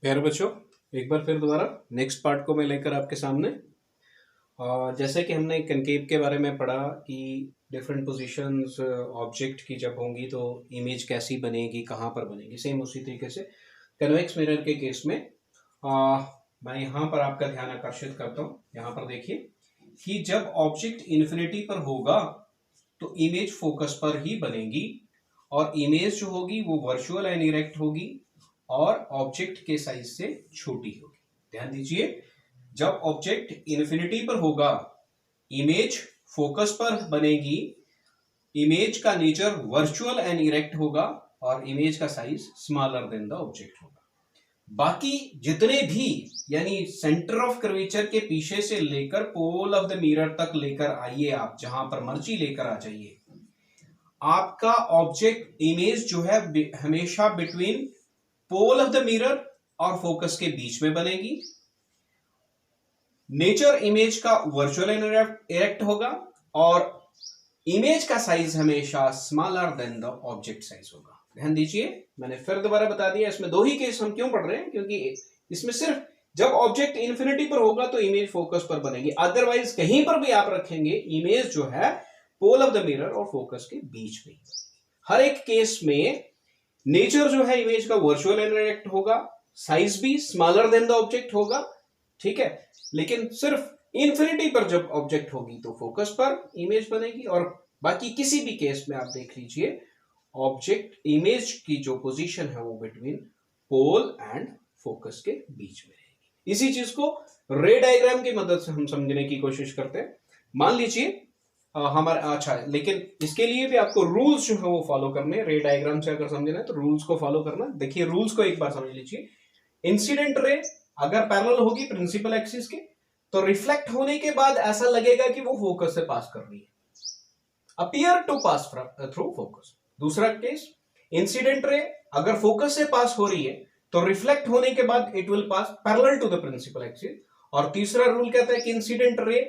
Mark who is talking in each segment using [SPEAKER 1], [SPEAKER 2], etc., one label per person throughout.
[SPEAKER 1] प्यारे बच्चों, एक बार फिर दोबारा नेक्स्ट पार्ट को मैं लेकर आपके सामने। जैसे कि हमने कनकेव के बारे में पढ़ा कि डिफरेंट पोजीशंस ऑब्जेक्ट की जब होंगी तो इमेज कैसी बनेगी, कहाँ पर बनेगी। सेम उसी तरीके से कन्वेक्स मिरर के केस में मैं यहाँ पर आपका ध्यान आकर्षित करता हूँ। यहाँ पर देखिए कि जब ऑब्जेक्ट इन्फिनिटी पर होगा तो इमेज फोकस पर ही बनेगी और इमेज जो होगी वो वर्चुअल एंड इरेक्ट होगी और ऑब्जेक्ट के साइज से छोटी होगी। ध्यान दीजिए, जब ऑब्जेक्ट इन्फिनिटी पर होगा इमेज फोकस पर बनेगी, इमेज का नेचर वर्चुअल एंड इरेक्ट होगा और इमेज का size smaller than the object होगा। बाकी जितने भी यानी सेंटर ऑफ कर्वेचर के पीछे से लेकर पोल ऑफ द मिरर तक लेकर आइए, आप जहां पर मर्जी लेकर आ जाइए, आपका ऑब्जेक्ट इमेज जो है हमेशा between pole of the mirror और फोकस के बीच में बनेगी। नेचर इमेज का वर्चुअल एंड इरेक्ट होगा और इमेज का साइज हमेशा smaller than the object size होगा। ध्यान दीजिए, मैंने फिर दोबारा बता दिया, इसमें दो ही केस हम क्यों पढ़ रहे हैं, क्योंकि इसमें सिर्फ जब ऑब्जेक्ट इन्फिनिटी पर होगा तो इमेज फोकस पर बनेगी, अदरवाइज कहीं पर भी आप रखेंगे इमेज जो है पोल ऑफ द मिरर और फोकस के बीच में। हर एक केस में नेचर जो है इमेज का वर्चुअल एंड इरेक्ट होगा, साइज भी स्मॉलर देन द ऑब्जेक्ट होगा, ठीक है। लेकिन सिर्फ इन्फिनिटी पर जब ऑब्जेक्ट होगी तो फोकस पर इमेज बनेगी और बाकी किसी भी केस में आप देख लीजिए ऑब्जेक्ट इमेज की जो पोजीशन है वो बिटवीन पोल एंड फोकस के बीच में रहेगी। इसी चीज को रे डायग्राम की मदद से हम समझने की कोशिश करते हैं। मान लीजिए हमारा अच्छा, लेकिन इसके लिए भी आपको रूल्स जो है वो फॉलो करने। रे डायग्राम से अगर समझना है तो रूल्स को फॉलो करना। देखिए रूल्स को एक बार समझ लीजिए। इंसिडेंट रे अगर पैरेलल होगी प्रिंसिपल एक्सिस के तो रिफ्लेक्ट होने के बाद ऐसा लगेगा कि वो फोकस से पास कर रही है, appear to pass through focus. दूसरा केस, इंसिडेंट रे अगर फोकस से पास हो रही है तो रिफ्लेक्ट होने के बाद it will pass parallel to the principal axis. और तीसरा रूल कहता है कि इंसिडेंट रे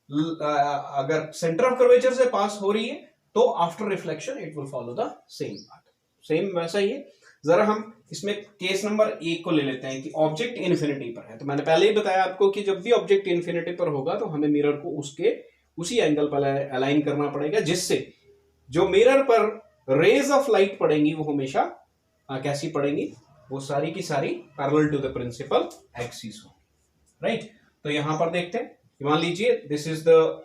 [SPEAKER 1] अगर सेंटर ऑफ कर्वेचर से पास हो रही है तो after reflection it will follow the same path. Same वैसा ही है। जरा हम इसमें केस नंबर 1 को ले लेते हैं कि ऑब्जेक्ट इन्फिनिटी पर है। तो मैंने पहले ही बताया आपको कि जब भी ऑब्जेक्ट इन्फिनिटी पर होगा तो हमें मिरर को उसके उसी एंगल पर अलाइन करना पड़ेगा, जिससे जो मिरर पर रेज ऑफ लाइट पड़ेंगी वो हमेशा कैसी पड़ेंगी, वो सारी की सारी parallel to the principal axis हो। राइट, तो यहां पर देखते हैं, मान लीजिए दिस इज द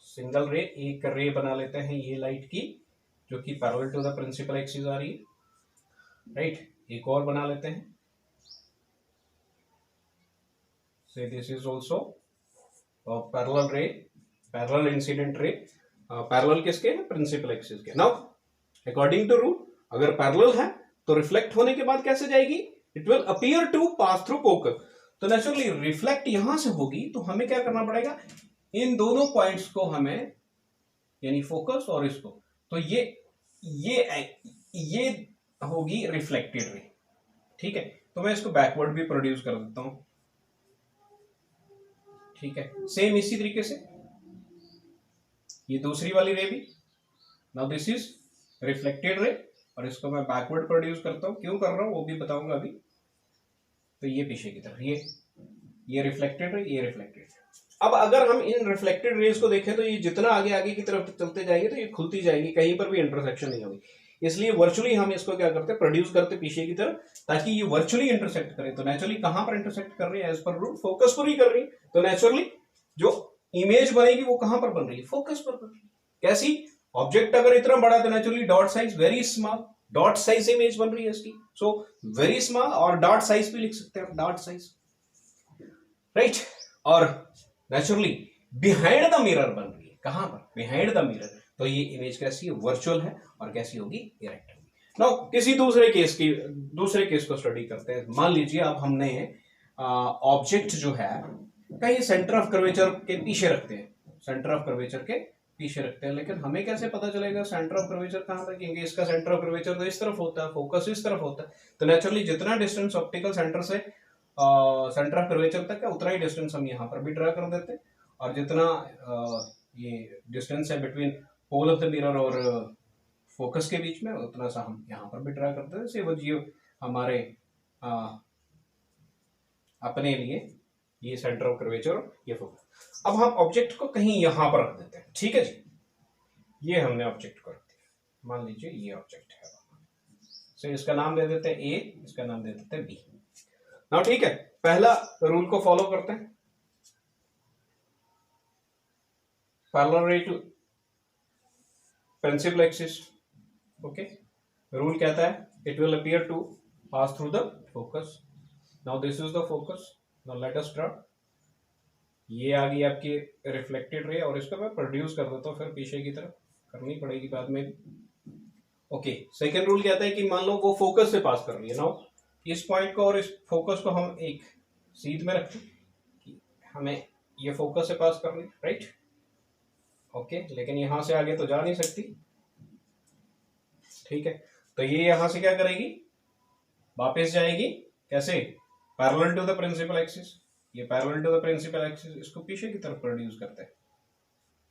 [SPEAKER 1] सिंगल रे। एक रे बना लेते हैं ये लाइट की जो कि parallel to the principal axis आ रही है। राइट, एक और बना लेते हैं, say this is also parallel ray, parallel incident ray. Parallel किसके है? प्रिंसिपल एक्सिस के। नाउ अकॉर्डिंग टू रूल अगर पैरेलल है तो रिफ्लेक्ट होने के बाद कैसे जाएगी? It will appear to pass through focus. तो नेचुरली रिफ्लेक्ट यहां से होगी तो हमें क्या करना पड़ेगा, इन दोनों पॉइंट्स को हमें यानी फोकस और इसको, तो ये होगी रिफ्लेक्टेड रे। ठीक है, तो मैं इसको बैकवर्ड भी प्रोड्यूस कर देता हूं। ठीक है, सेम इसी तरीके से ये दूसरी वाली रे भी। Now this is reflected ray और इसको मैं बैकवर्ड प्रोड्यूस करता हूं। क्यों कर रहा हूं वो भी बताऊंगा अभी। तो ये पीछे की तरफ, ये रिफ्लेक्टेड रे, ये रिफ्लेक्टेड। अब अगर हम इन रिफ्लेक्टेड रेज को देखें तो ये जितना आगे आगे की तरफ चलते जाएंगे तो ये खुलती जाएंगी, कहीं पर भी इंटरसेक्शन नहीं होगी। इसलिए वर्चुअली हम इसको क्या करते हैं, प्रोड्यूस करते पीछे की तरफ, ताकि ये वर्चुअली इंटरसेक्ट करे। तो नेचुरली कहां पर इंटरसेक्ट कर रही है? एज पर रूल फोकस पर ही कर रही है। तो नेचुरली जो इमेज बनेगी वो कहां पर बन रही है? फोकस पर बन रही है। कैसी? ऑब्जेक्ट अगर इतना बड़ा तो naturally dot size very small, dot size image बन रही है इसकी। सो वेरी स्मॉल, और डॉट साइज भी लिख सकते हैं, डॉट साइज। राइट, और नेचुरली बिहाइंड द मिरर बन रही है। कहां पर? Behind the mirror. तो ये इमेज कैसी है? वर्चुअल है। और कैसी होगी? इरेक्ट होगी। नाउ किसी दूसरे केस को स्टडी करते हैं। मान लीजिए अब हमने ऑब्जेक्ट जो है कहीं सेंटर ऑफ कर्वेचर के पीछे रखते हैं, सेंटर ऑफ कर्वेचर के पीछे रखते हैं, लेकिन हमें कैसे पता चलेगा सेंटर ऑफ कर्वेचर कहां रखेंगे? इसका सेंटर ऑफ कर्वेचर तो इस तरफ होता है, फोकस इस तरफ होता है। तो नेचुरली जितना डिस्टेंस ऑप्टिकल सेंटर से सेंटर ऑफ कर्वेचर तक है उतना ही डिस्टेंस हम यहाँ पर भी ड्रा कर देते हैं। और जितना ये डिस्टेंस है between pole of the mirror और फोकस के बीच में उतना सा हम यहाँ पर भी ड्रा करते हैं। से वो जो हमारे अपने लिए ये सेंटर ऑफ कर्वेचर, ये फोकस। अब हम ऑब्जेक्ट को कहीं यहां पर रख देते हैं, ठीक है जी। ये हमने ऑब्जेक्ट को रख दिया, मान लीजिए ये ऑब्जेक्ट है, सो इसका नाम दे देते हैं ए, इसका नाम दे देते हैं बी। नाउ ठीक है, पहला रूल को फॉलो करते हैं, parallel ray to principal axis. Okay, rule कहता है it will appear to pass through the focus. Now this is the focus, now let us start. ये आ गई आपकी रिफ्लेक्टेड रे और इसको मैं प्रोड्यूस कर देता हूँ फिर पीछे की तरफ, करनी पड़ेगी बाद में। ओके, सेकेंड रूल कहता है कि मान लो वो फोकस से पास कर रही है। नाउ इस पॉइंट को और इस फोकस को हम एक सीध में रखें कि हमें ये फोकस से पास करनी, राइट। ओके, लेकिन यहां से आगे तो जा नहीं सकती, ठीक है। तो ये यहां से क्या करेगी, वापस जाएगी, कैसे, parallel to the principal axis. ये parallel to the principal axis, इसको पीछे की तरफ प्रोड्यूस करते हैं।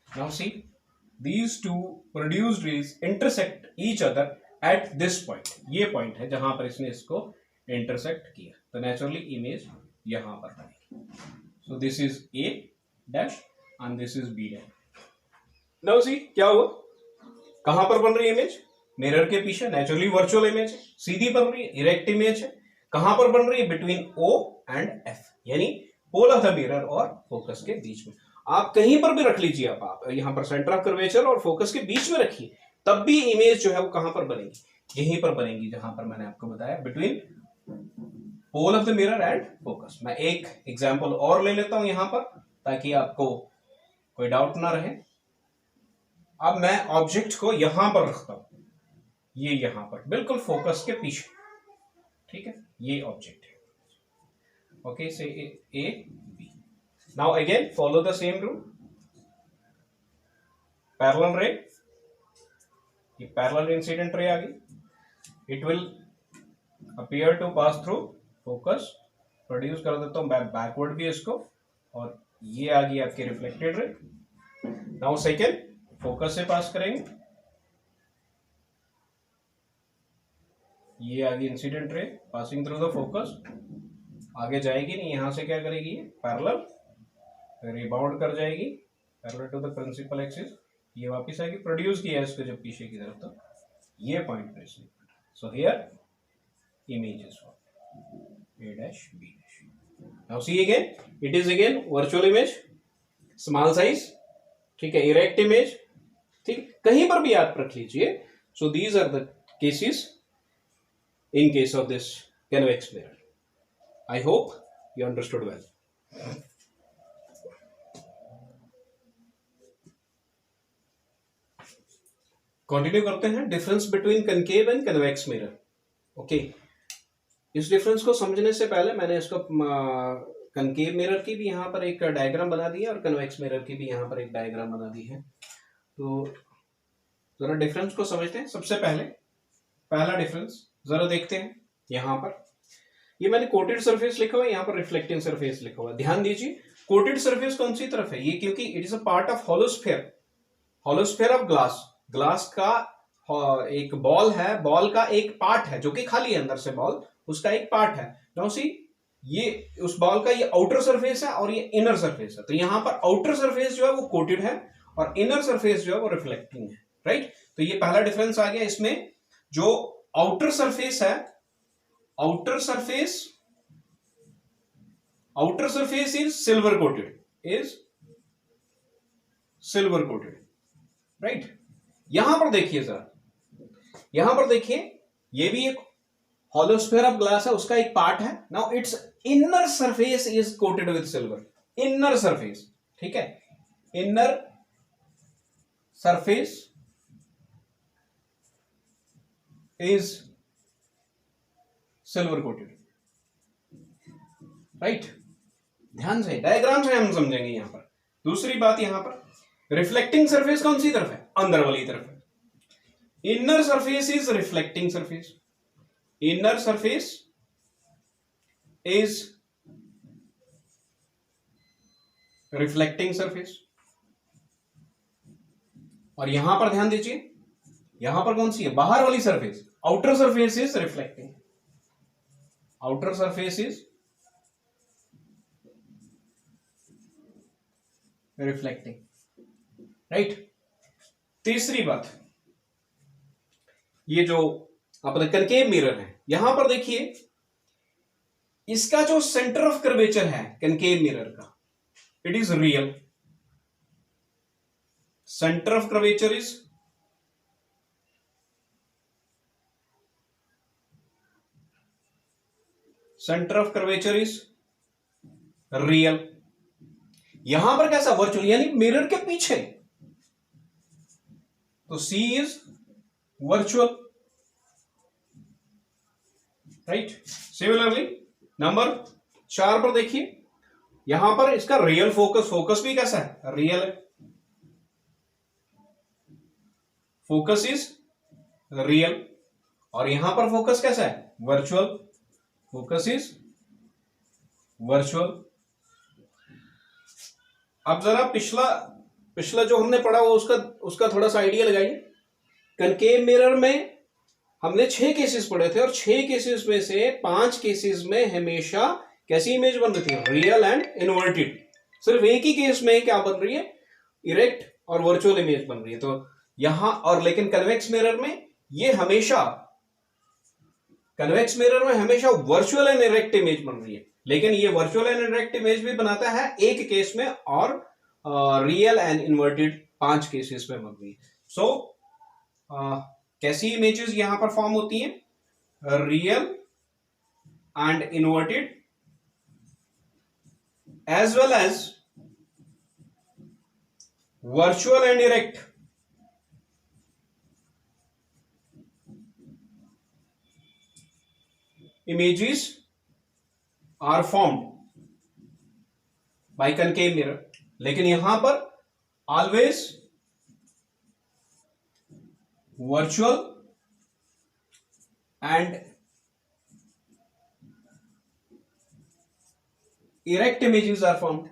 [SPEAKER 1] Now see these two produced rays intersect each other at this point। ये पॉइंट है जहां पर इसने इसको इंटरसेक्ट किया, तो नेचुरली इमेज यहां पर बनेगी। So this is A dash and this is B dash. Now see क्या हुआ, कहां पर बन रही है इमेज, मिरर के पीछे, नेचुरली वर्चुअल इमेज है, सीधी बन रही है, इरेक्ट इमेज है। कहां पर बन रही है, बिटवीन ओ एंड एफ, यानी पोल ऑफ द मिरर और फोकस के बीच में। आप कहीं पर भी रख लीजिए, आप यहां पर सेंटर ऑफ कर्वेचर और फोकस के बीच में रखिए, तब भी इमेज जो है वो कहां पर बनेगी, यहीं पर बनेगी जहां पर मैंने आपको बताया, between pole of the mirror and focus. मैं एक एग्जांपल और ले लेता हूं यहां पर ताकि आपको कोई डाउट ना रहे। अब मैं ऑब्जेक्ट को यहां पर रखता हूं, ये यहां पर बिल्कुल फोकस के पीछे, ठीक है, ये ऑब्जेक्ट है। Okay, say A B. Now again follow the same rule, parallel ray, ये parallel incident ray आ गई, it will appear to pass through focus, produce कर देता हूँ बैकवर्ड भी इसको, और ये आ गई आपकी reflected ray. Now second, focus से पास करेंगे, ये आ गई incident ray passing through the focus, आगे जाएगी नहीं, यहां से क्या करेगी, पैरेलल रिबाउंड कर जाएगी parallel to the principal axis, ये वापस आएगी, प्रोड्यूस किया है इसको जब पीछे की तरफ, तो ये पॉइंट पे इसने, so here image is A dash B dash. Now see again, it is again virtual image, small size, ठीक है, इरेक्ट इमेज, ठीक, कहीं पर भी आप रख लीजिए। So these are the cases in case of this convex mirror. I hope you understood well. Continue करते हैं, difference between concave and convex mirror. Okay, इस डिफरेंस को समझने से पहले मैंने इसको कनकेव मिरर की भी यहाँ पर एक डायग्राम बना दी है और कन्वेक्स मिरर की भी यहाँ पर एक डायग्राम बना दी है। तो जरा डिफरेंस को समझते हैं। सबसे पहले पहला डिफरेंस जरा देखते हैं, यहाँ पर ये मैंने कोटेड सरफेस लिखा हुआ है, यहाँ पर रिफ्लेक्टिंग सरफेस लिखा हुआ है। ध्यान दीजिए, कोटेड सरफेस कौन सी तरफ है, ये क्योंकि it is a part of hollow sphere, hollow sphere of glass, glass का एक बॉल है, बॉल का एक पार्ट है जो कि खाली है अंदर से, बॉल उसका एक पार्ट है। नाउ सी, ये उस बॉल का ये आउटर सरफेस है और ये इनर सरफेस है। तो यहां पर आउटर सरफेस जो है वो कोटेड है और इनर सरफेस जो है वो रिफ्लेक्टिंग है, राइट। तो ये पहला डिफरेंस आ गया इसमें। जो आउटर सरफेस है, outer surface is silver coated, is silver coated, right. यहां पर देखिए जरा, यहां पर देखिए, ये भी एक होलोस्फेयर ऑफ ग्लास है, उसका एक पार्ट है। Now it's inner surface is coated with silver, inner surface, ठीक है, inner surface is silver coated, right. ध्यान से डायग्राम से हम समझेंगे यहां पर। दूसरी बात, यहां पर रिफ्लेक्टिंग सरफेस कौन सी तरफ है, अंदर वाली तरफ है। Inner surface is reflecting surface, inner surface is reflecting surface. और यहां पर ध्यान दीजिए, यहां पर कौन सी है, बाहर वाली surface, outer surface is reflecting, outer surface is reflecting, right. तीसरी बात, ये जो अपना कनकेव मिरर है, यहां पर देखिए इसका जो सेंटर ऑफ कर्वेचर है कनकेव मिरर का, it is real. Centre of curvature is real. यहां पर कैसा, वर्चुअल, यानी मिरर के पीछे, तो C is virtual, right. Similarly number 4 पर देखिए, यहां पर इसका रियल फोकस भी कैसा है, रियल है, फोकस इज रियल। और यहां पर फोकस कैसा है, वर्चुअल, फोकस इज वर्चुअल। अब जरा पिछला जो हमने पढ़ा वो उसका थोड़ा सा आइडिया लगाइए। कनकेव मिरर में हमने 6 केसेस पढ़े थे और 6 केसेस में से 5 केसेस में हमेशा कैसी इमेज बन रही थी, रियल एंड इन्वर्टेड। सिर्फ एक ही केस में क्या बन रही है, इरेक्ट और वर्चुअल इमेज बन रही है। तो यहां और लेकिन कन्वेक्स मिरर में ये हमेशा, कन्वेक्स मिरर में हमेशा वर्चुअल एंड इरेक्ट इमेज बन रही है, लेकिन ये वर्चुअल एंड इरेक्ट इमेज भी बनाता है एक केस में, और रियल एंड इन्वर्टेड 5 केसेस में बन रही है। सो कैसी इमेजेस यहां पर फॉर्म होती हैं, real and inverted as well as virtual and erect. Images are formed by concave mirror, लेकिन यहां पर always virtual and erect images are formed।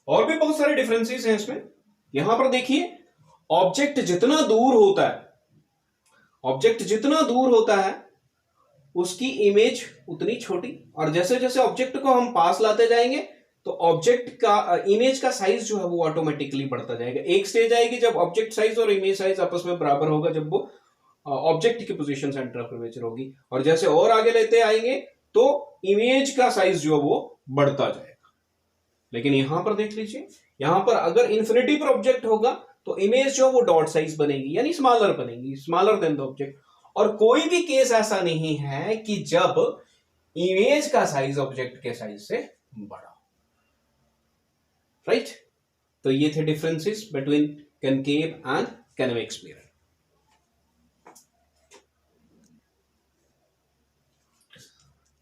[SPEAKER 1] और भी बहुत सारे डिफरेंसेस हैं इसमें। यहां पर देखिए, ऑब्जेक्ट जितना दूर होता है उसकी इमेज उतनी छोटी, और जैसे जैसे ऑब्जेक्ट को हम पास लाते जाएंगे तो ऑब्जेक्ट का इमेज का साइज जो है वो ऑटोमेटिकली बढ़ता जाएगा। एक स्टेज आएगी जब ऑब्जेक्ट साइज और इमेज साइज आपस में बराबर होगा, जब वो ऑब्जेक्ट की पोजीशन सेंटर ऑफ कर्वेचर होगी, और जैसे और आगे लेते आएंगे तो इमेज का साइज जो है वो बढ़ता जाएगा। लेकिन यहां पर देख लीजिए, यहां पर अगर इन्फिनिटी पर ऑब्जेक्ट होगा तो इमेज जो वो डॉट साइज बनेगी, यानी स्मॉलर बनेगी, स्मॉलर देन द ऑब्जेक्ट। और कोई भी केस ऐसा नहीं है कि जब इमेज का साइज ऑब्जेक्ट के साइज से बड़ा, राइट। तो ये थे differences between concave and convex mirror.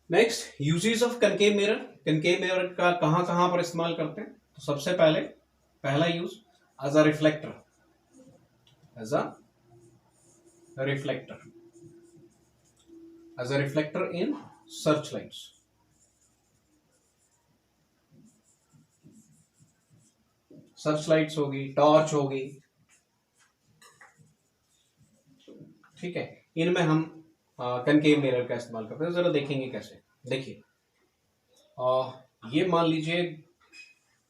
[SPEAKER 1] Next, uses of concave mirror. Concave mirror का कहां कहां पर इस्तेमाल करते हैं, तो सबसे पहला use as a reflector, as a reflector in searchlights। Searchlights होगी, टॉर्च होगी, ठीक है, इनमें हम कनकेव मिरर का इस्तेमाल करते हैं। जरा देखेंगे कैसे। देखिए, ये मान लीजिए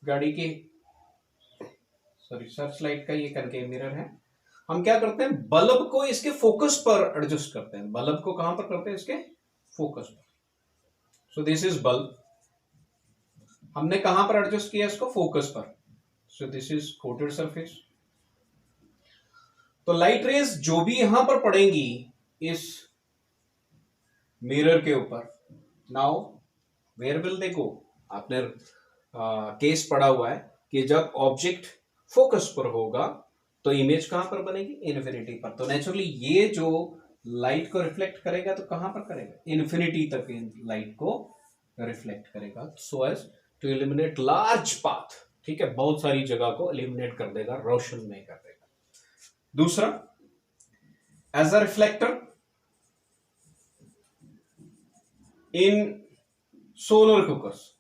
[SPEAKER 1] गाड़ी की सर्चलाइट का ये कनकेव मिरर है। हम क्या करते हैं, बल्ब को इसके फोकस पर एडजस्ट करते हैं। बल्ब को कहां पर करते हैं, इसके फोकस पर। सो दिस इज बल्ब, हमने कहां पर एडजस्ट किया इसको, फोकस पर। सो दिस इज कोटेड सरफेस। तो लाइट रेज जो भी यहां पर पड़ेंगी इस मिरर के ऊपर, नाउ वेयर विल दे गो। आपने केस पढ़ा हुआ है कि जब ऑब्जेक्ट फोकस पर होगा तो इमेज कहां पर बनेगी, इन्फिनिटी पर। तो नेचुरली ये जो लाइट को रिफ्लेक्ट करेगा तो कहां पर करेगा, इन्फिनिटी तक लाइट को रिफ्लेक्ट करेगा, so as to eliminate large path, ठीक है, बहुत सारी जगह को एलिमिनेट कर देगा, रोशन में कर देगा। दूसरा, as a reflector in solar cookers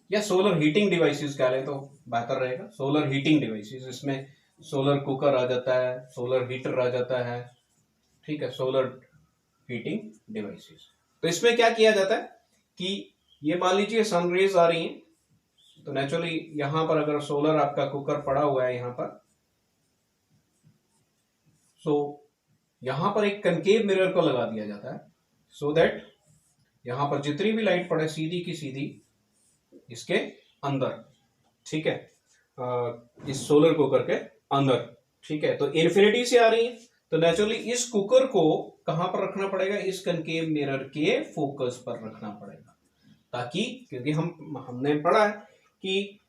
[SPEAKER 1] या सोलर हीटिंग डिवाइसेस कह लें तो बेहतर रहेगा। सोलर हीटिंग डिवाइसेस, इसमें सोलर कुकर आ जाता है, सोलर हीटर आ जाता है, ठीक है, सोलर हीटिंग डिवाइसेस। तो इसमें क्या किया जाता है कि ये मान लीजिए सन रेज आ रही हैं, तो नेचुरली यहां पर अगर सोलर आपका कुकर पड़ा हुआ है यहां पर, सो यहां पर एक कनकेव मिरर को लगा दिया जाता है, सो दैट यहां पर जितनी भी लाइट पड़े सीधी की सीधी इसके अंदर, ठीक है, इस सोलर कुकर के अंदर, ठीक है। तो इन्फिनिटी से आ रही है, तो नेचुरली इस कुकर को कहां पर रखना पड़ेगा, इस कनकेव मिरर के फोकस पर रखना पड़ेगा, ताकि क्योंकि हमने पढ़ा है कि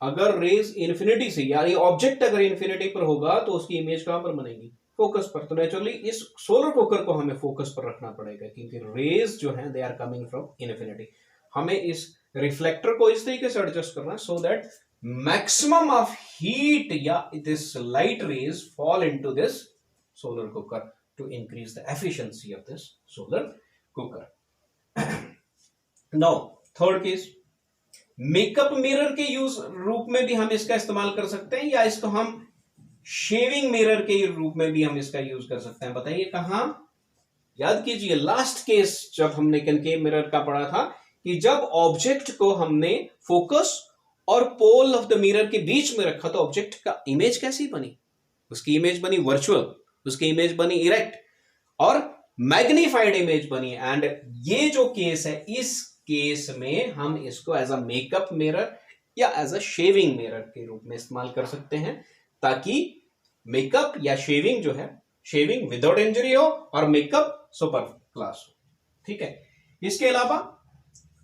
[SPEAKER 1] अगर रेज इन्फिनिटी से, यानी ऑब्जेक्ट अगर इन्फिनिटी पर होगा तो उसकी इमेज कहां पर बनेगी, फोकस पर। तो नेचुरली इस सोलर कुकर को हमें फोकस पर रखना पड़ेगा, क्योंकि रेज जो है they are coming from infinity. हमें इस रिफ्लेक्टर को इस तरीके से एडजस्ट करना है so that maximum of heat या this light rays fall into this solar cooker to increase the efficiency of this solar cooker. Now third case, makeup mirror के यूज रूप में भी हम इसका इस्तेमाल कर सकते हैं, या इसको हम शेविंग मिरर के रूप में भी हम इसका यूज कर सकते हैं। बताइए कहां, याद कीजिए लास्ट केस जब हमने कनकेव मिरर का पढ़ा था कि जब ऑब्जेक्ट को हमने फोकस और पोल ऑफ द मिरर के बीच में रखा तो ऑब्जेक्ट का इमेज कैसी बनी, उसकी इमेज बनी वर्चुअल, उसकी इमेज बनी इरेक्ट और मैग्नीफाइड इमेज बनी। एंड ये जो केस है, इस केस में हम इसको एज अ मेकअप मिरर या एज अ शेविंग मिरर के रूप में इस्तेमाल कर सकते हैं, ताकि मेकअप या शेविंग जो है, शेविंग विदाउट इंजरी हो और मेकअप सुपर क्लास हो, ठीक है। इसके अलावा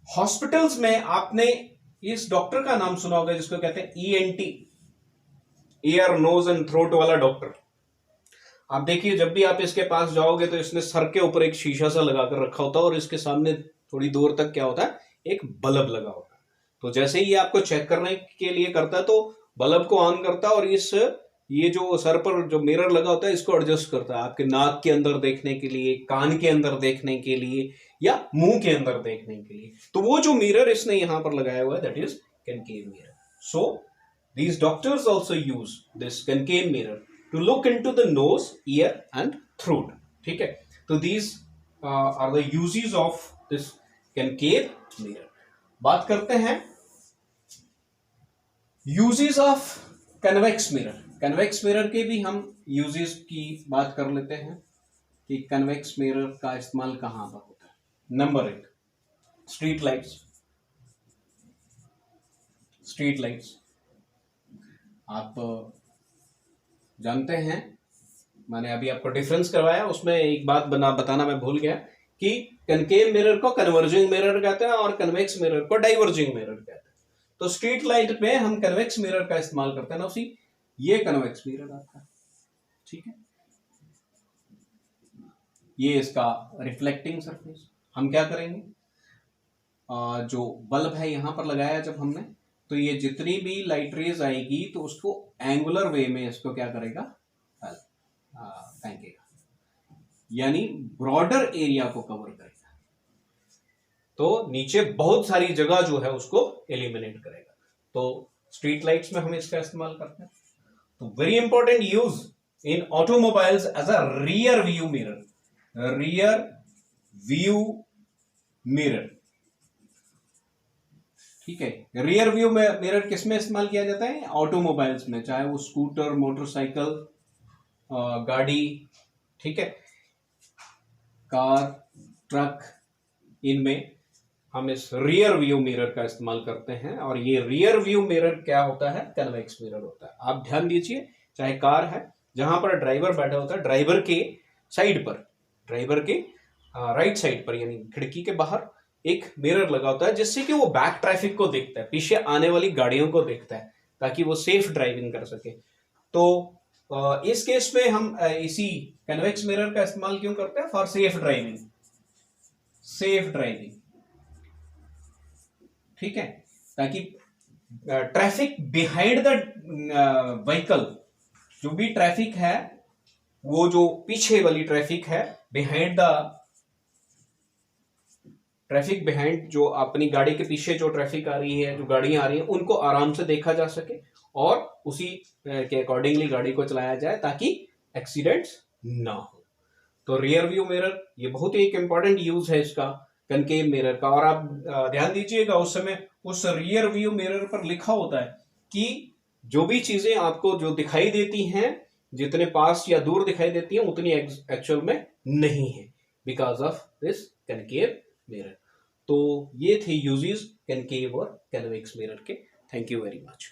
[SPEAKER 1] हॉस्पिटल्स में आपने इस डॉक्टर का नाम सुना होगा जिसको कहते हैं ENT, ear nose and throat वाला डॉक्टर। आप देखिए जब भी आप इसके पास जाओगे तो इसने सर के ऊपर एक शीशा सा लगाकर रखा होता है और इसके सामने थोड़ी दूर तक क्या होता है, एक बल्ब लगा होता है। तो जैसे ही आपको चेक करने के लिए करता है तो बल्ब को ऑन करता है और ये जो सर पर जो मिरर लगा होता है इसको एडजस्ट करता है आपके नाक के अंदर देखने के लिए, कान के अंदर देखने के लिए या मुंह के अंदर देखने के लिए। तो वो जो मिरर इसने यहां पर लगाया हुआ है that is concave mirror. So these doctors also use this concave mirror to look into the nose, ear and throat, ठीक है। तो these are the uses of this concave mirror। बात करते हैं uses of convex mirror। convex mirror के भी हम uses की बात कर लेते हैं कि convex mirror का इस्तेमाल कहां पर होता है। Number 1, street lights. Street lights आप जानते हैं, मैंने अभी आपको डिफरेंस करवाया, उसमें एक बात बताना मैं भूल गया कि कनकेव मिरर को कन्वर्जिंग मिरर कहते हैं और कन्वेक्स मिरर को डाइवर्जिंग मिरर कहते हैं। तो स्ट्रीट लाइट में हम कन्वेक्स मिरर का इस्तेमाल करते हैं ना, उसी ये कन्वेक्स मिरर आपका, ठीक है। ये इसका रिफ्लेक्टिंग सरफेस। हम क्या करेंगे, जो बल्ब है यहां पर लगाया जब हमने, तो ये जितनी भी लाइट रेज आएगी तो उसको एंगुलर वे में इसको क्या करेगा, फेंकेगा, यानी ब्रॉडर एरिया को कवर करेगा। तो नीचे बहुत सारी जगह जो है उसको एलिमिनेट करेगा। तो स्ट्रीट लाइट्स में हम इसका इस्तेमाल करते हैं। तो very important use in automobiles as a rear view mirror. Rear view mirror, ठीक है। रियर व्यू में मिरर किस में इस्तेमाल किया जाता है, ऑटोमोबाइल्स में, चाहे वो स्कूटर, मोटरसाइकिल, गाड़ी, ठीक है, कार, ट्रक, इनमें हम इस रियर व्यू मिरर का इस्तेमाल करते हैं। और ये रियर व्यू मिरर क्या होता है, कन्वेक्स मिरर होता है। आप ध्यान दीजिए, चाहे कार है जहां पर ड्राइवर बैठा होता है, ड्राइवर के साइड पर, ड्राइवर के राइट साइड पर, यानी खिड़की के बाहर एक मिरर लगा होता है जिससे कि वो बैक ट्रैफिक को देखता है, पीछे आने वाली गाड़ियों को देखता है, ताकि वो सेफ ड्राइविंग कर सके। तो इस केस में हम इसी कन्वेक्स मिरर का इस्तेमाल क्यों करते हैं, for safe driving. Safe driving, ठीक है, ताकि ट्रैफिक बिहाइंड द व्हीकल, जो भी ट्रैफिक है, वो जो पीछे वाली ट्रैफिक है, बिहाइंड द ट्रैफिक, बिहाइंड जो अपनी गाड़ी के पीछे जो ट्रैफिक आ रही है, जो गाड़ियां आ रही हैं, उनको आराम से देखा जा सके और उसी के अकॉर्डिंगली गाड़ी को चलाया जाए ताकि एक्सीडेंट्स ना हो। तो रियर व्यू मिरर ये बहुत ही एक इंपॉर्टेंट यूज है इसका, कनकेव मिरर का। और आप ध्यान दीजिएगा उस समय उस रियर व्यू मिरर पर लिखा होता है कि जो भी चीजें आपको जो दिखाई देती हैं, जितने पास या दूर दिखाई देती हैं उतनी एक्चुअल में नहीं है, because of this concave mirror. तो ये थे यूजेस कनकेव और कन्वेक्स मिरर के। Thank you very much.